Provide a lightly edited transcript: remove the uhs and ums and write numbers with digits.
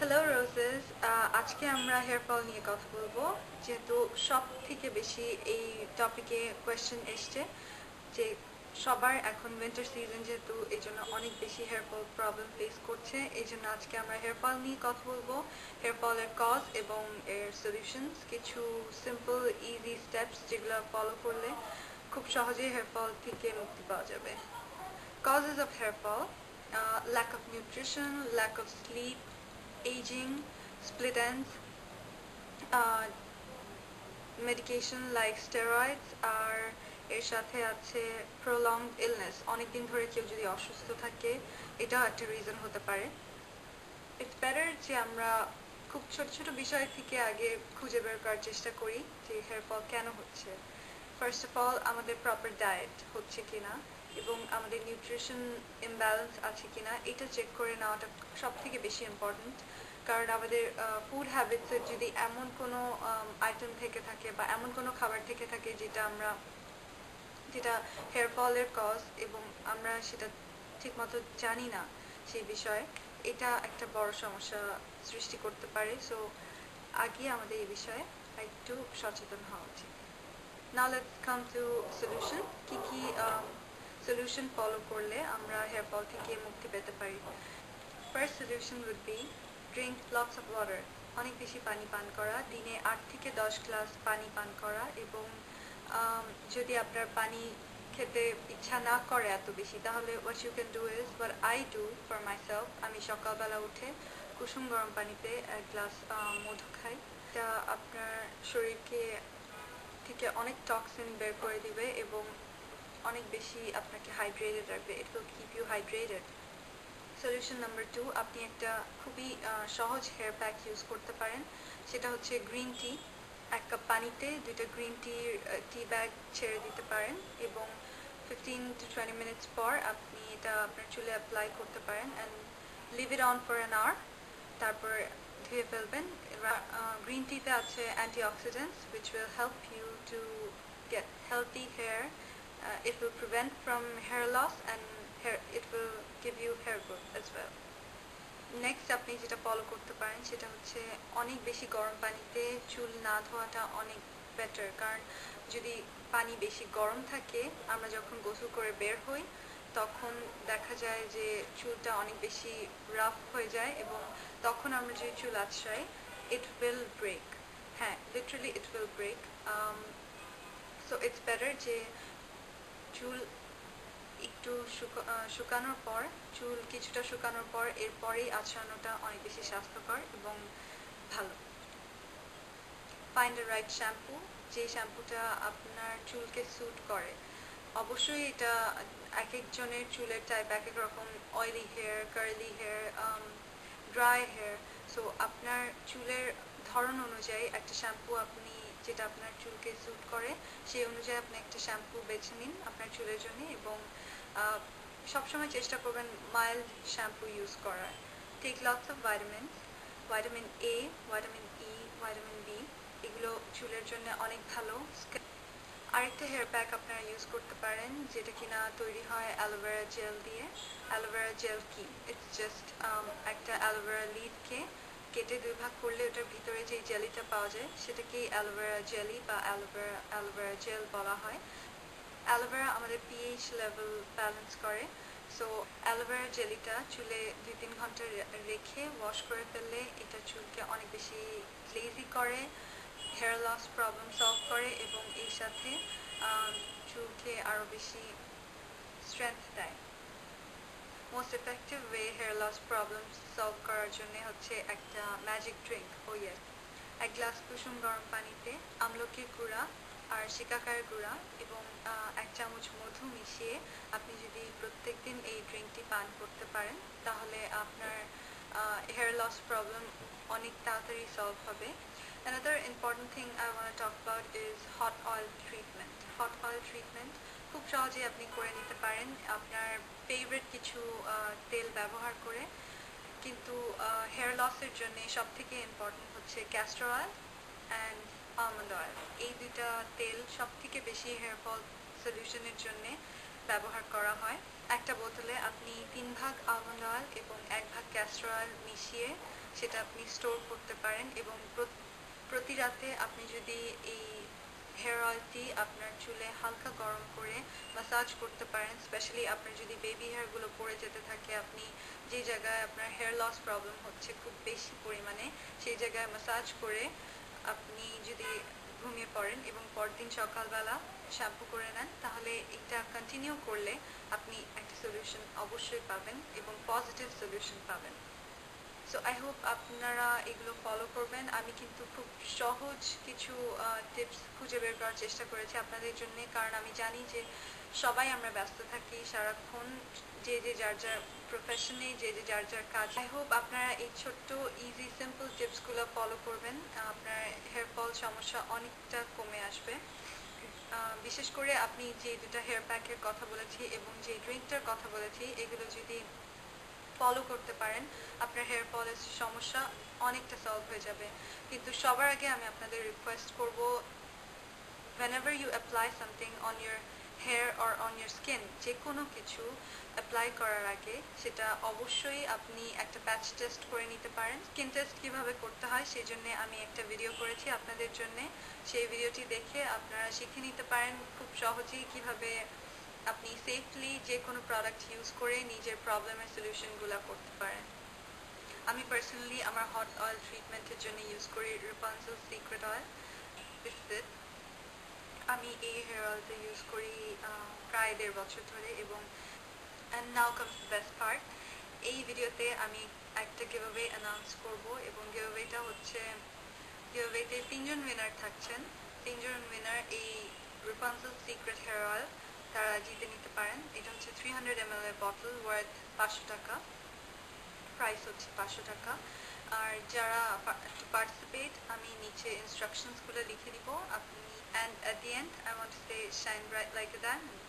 Hello roses, আজকে আমরা hair fall নিয়ে কথা বলবো। যেহেতু সব থেকে বেশি এই টপিকে কোয়েশ্চেন এসছে যে সবার এখন উইন্টার সিজন, যেহেতু এই জন্য অনেক বেশি হেয়ার ফল প্রবলেম ফেস করছে। এই জন্য আজকে আমরা হেয়ার ফল নিয়ে কথা বলবো, হেয়ার ফলের কজ এবং এর সলিউশনস, কিছু সিম্পল ইজি স্টেপস যেগুলো ফলো করলে খুব সহজেই হেয়ার ফল থেকে মুক্তি পাওয়া যাবে। Causes of hair fall: lack of nutrition, lack of sleep, aging, split ends, uh, medication like steroids, আর এর সাথে আছে prolonged illness, অনেকদিন ধরে কেউ যদি অসুস্থ থাকে এটা একটা রিজন হতে পারে। ইটস বেটার যে আমরা খুব ছোট ছোট বিষয় থেকে আগে খুঁজে বের করার চেষ্টা করি যে হেয়ার ফল কেন হচ্ছে। ফার্স্ট অফ অল আমাদের প্রপার ডায়েট হচ্ছে কিনা এবং আমাদের নিউট্রিশন ইমব্যালেন্স আছে কিনা এটা চেক করে নেওয়াটা সব থেকে বেশি ইম্পর্টেন্ট। কারণ আমাদের ফুড হ্যাবিটসের যদি এমন কোনো আইটেম থেকে থাকে বা এমন কোনো খাবার থেকে থাকে যেটা হেয়ার ফলের কজ এবং আমরা সেটা ঠিকমতো জানি না সেই বিষয়ে, এটা একটা বড় সমস্যা সৃষ্টি করতে পারে। সো আগে আমাদের এই বিষয়ে একটু সচেতন হওয়া উচিত। Now let's come to solution. কি solution ফলো করলে আমরা হেয়ার ফল থেকে মুক্তি পেতে পারি। First solution would be drink lots of water. অনেক বেশি পানি পান করা, দিনে 8 থেকে 10 গ্লাস পানি পান করা। এবং যদি আপনার পানি খেতে ইচ্ছা না করে এত বেশি, তাহলে what you can do is what I do for myself. আমি সকালবেলা উঠে কুসুম গরম পানিতে 1 গ্লাস মধু খাই। এটা আপনার শরীরকে থেকে অনেক টক্সিন বের করে দিবে এবং অনেক বেশি আপনাকে হাইড্রেটেড রাখবে। It will keep you hydrated. Solution number 2, আপনি একটা খুবই সহজ হেয়ার প্যাক ইউজ করতে পারেন। সেটা হচ্ছে গ্রিন টি। 1 কাপ পানিতে 2টা গ্রিন টি ব্যাগ ছেড়ে দিতে পারেন এবং 15 to 20 মিনিটস পর আপনি এটা আপনার চুলে অ্যাপ্লাই করতে পারেন and leave it on for an hour. তারপর ধুয়ে ফেলবেন। গ্রিন টিতে আছে antioxidants which will help you to get healthy hair. It will prevent from hair loss and it will give you hair growth as well. Next আপনি যেটা follow করতে পারেন সেটা হচ্ছে অনেক বেশি গরম পানিতে চুল না ধোয়াটা অনেক বেটার। কারণ যদি পানি বেশি গরম থাকে, আমরা যখন গোসল করে বের হই তখন দেখা যায় যে চুলটা অনেক বেশি রাফ হয়ে যায় এবং তখন আমরা যদি চুল আঁচড়াই it will break. হ্যাঁ, literally it will break. So it's better যে চুল একটু শুকানোর পর, চুল কিছুটা শুকানোর পর এরপরেই আঁচড়ানোটা অনেক বেশি স্বাস্থ্যকর এবং ভালো। ফাইন্ড দ্য রাইট শ্যাম্পু, যে শ্যাম্পুটা আপনার চুলকে স্যুট করে। অবশ্যই এটা এক একজনের চুলের টাইপ এক এক রকম, oily hair, curly hair, dry hair. So আপনার চুলের ধরন অনুযায়ী একটা শ্যাম্পু আপনি যেটা আপনার চুলকে স্যুট করে সেই অনুযায়ী আপনি একটা শ্যাম্পু বেছে নিন আপনার চুলের জন্য এবং সবসময় চেষ্টা করবেন মাইল্ড শ্যাম্পু ইউজ করার। Take lots of vitamins, vitamin A, vitamin E, vitamin B, এগুলো চুলের জন্য অনেক ভালো। আরেকটা হেয়ার প্যাক আপনারা ইউজ করতে পারেন যেটা কিনা তৈরি হয় অ্যালোভেরা জেল দিয়ে। অ্যালোভেরা জেল কি? ইটস জাস্ট একটা অ্যালোভেরা লিভকে কেটে 2 ভাগ করলে ওটার ভিতরে যে জেলিটা পাওয়া যায় সেটাকেই অ্যালোভেরা জেলি বা অ্যালোভেরা জেল বলা হয়। অ্যালোভেরা আমাদের পিএইচ লেভেল ব্যালেন্স করে। সো অ্যালোভেরা জেলিটা চুলে 2-3 ঘন্টা রেখে ওয়াশ করে ফেললে এটা চুলকে অনেক বেশি গ্লেজি করে, হেয়ার লস প্রবলেম সলভ করে এবং এর সাথে চুলকে আরও বেশি স্ট্রেংথ দেয়। Most effective way hair loss problem solve করার জন্য হচ্ছে একটা magic drink. Oh yes, 1 glass কুসুম গরম পানিতে আমলকির গুঁড়া আর শিকাকায়ের গুঁড়া এবং 1 চামচ মধু মিশিয়ে আপনি যদি প্রত্যেকদিন এই ড্রিঙ্কটি পান করতে পারেন তাহলে আপনার হেয়ার লস প্রবলেম অনেক তাড়াতাড়ি সলভ হবে। Another important thing I want to talk about is hot oil treatment. Hot oil treatment খুব সহজে আপনি করে নিতে পারেন আপনার ফেভারিট কিছু তেল ব্যবহার করে। কিন্তু হেয়ার লসের জন্য সবথেকে ইম্পর্টেন্ট হচ্ছে castor oil and almond oil. এই 2টা তেল সবথেকে বেশি হেয়ার ফল সলিউশনের জন্য ব্যবহার করা হয়। একটা বোতলে আপনি 3 ভাগ আলমন্ড অয়েল এবং 1 ভাগ ক্যাস্টর অয়েল মিশিয়ে সেটা আপনি স্টোর করতে পারেন এবং প্রতি রাতে আপনি যদি এই হেয়ার অয়েলটি আপনার চুলে হালকা গরম করে ম্যাসাজ করতে পারেন, স্পেশালি আপনার যদি বেবি হেয়ারগুলো পড়ে যেতে থাকে, আপনি যে জায়গায় আপনার হেয়ার লস প্রবলেম হচ্ছে খুব বেশি পরিমাণে, সেই জায়গায় ম্যাসাজ করে আপনি যদি ঘুমিয়ে পড়েন এবং পরদিন সকালবেলা শ্যাম্পু করে নেন, তাহলে এটা কন্টিনিউ করলে আপনি একটা সলিউশন অবশ্যই পাবেন এবং পজিটিভ সলিউশন পাবেন। সো আই হোপ আপনারা এগুলো ফলো করবেন। আমি কিন্তু খুব সহজ কিছু টিপস খুঁজে বের করার চেষ্টা করেছি আপনাদের জন্য, কারণ আমি জানি যে সবাই আমরা ব্যস্ত থাকি সারাক্ষণ, যে যার যার প্রফেশনে, যে যার যার কাজ। আই হোপ আপনারা এই ছোট্ট ইজি সিম্পল টিপসগুলো ফলো করবেন, আপনার হেয়ার ফল সমস্যা অনেকটা কমে আসবে। বিশেষ করে আপনি যে দুটো হেয়ার প্যাকের কথা বলেছি এবং যে ড্রিঙ্কটার কথা বলেছি, এগুলো যদি ফলো করতে পারেন, আপনার হেয়ার ফলের সমস্যা অনেকটা সলভ হয়ে যাবে। কিন্তু সবার আগে আমি আপনাদের রিকোয়েস্ট করব, whenever you apply something on your hair or on your skin, যে কোনো কিছু অ্যাপ্লাই করার আগে সেটা অবশ্যই আপনি একটা প্যাচ টেস্ট করে নিতে পারেন। স্কিন টেস্ট কিভাবে করতে হয় সেই জন্য আমি একটা ভিডিও করেছি আপনাদের জন্য, সেই ভিডিওটি দেখে আপনারা শিখে নিতে পারেন খুব সহজেই কিভাবে আপনি সেফলি যে কোনো প্রোডাক্ট ইউজ করে নিজের প্রবলেমের সলিউশনগুলো করতে পারেন। আমি পার্সোনালি আমার হট অয়েল ট্রিটমেন্টের জন্য ইউজ করি রেপানসেল সিক্রেট অয়েল। আমি এই হেয়ার অয়েলটা ইউজ করি প্রায় 1.5 বছর ধরে এবং and now comes the best part, এই ভিডিওতে আমি একটা গিভঅ্যাওয়ে অ্যানাউন্স করব এবং গিভঅ্যাওয়েটা হচ্ছে, গিভঅ্যাওয়েতে 3জন উইনার থাকছেন। 3জন উইনার এই রেপানসেল সিক্রেট হেয়ার অয়েল তারা জিতে নিতে পারেন। এটা হচ্ছে 300 ml এর বটল, ওয়ার্থ 500 টাকা, প্রাইস হচ্ছে 500 টাকা। আর যারা টু পার্টিসিপেট, আমি নিচে ইনস্ট্রাকশনসগুলো লিখে দিব আপনি, and at the end I want to say shine bright like a diamond.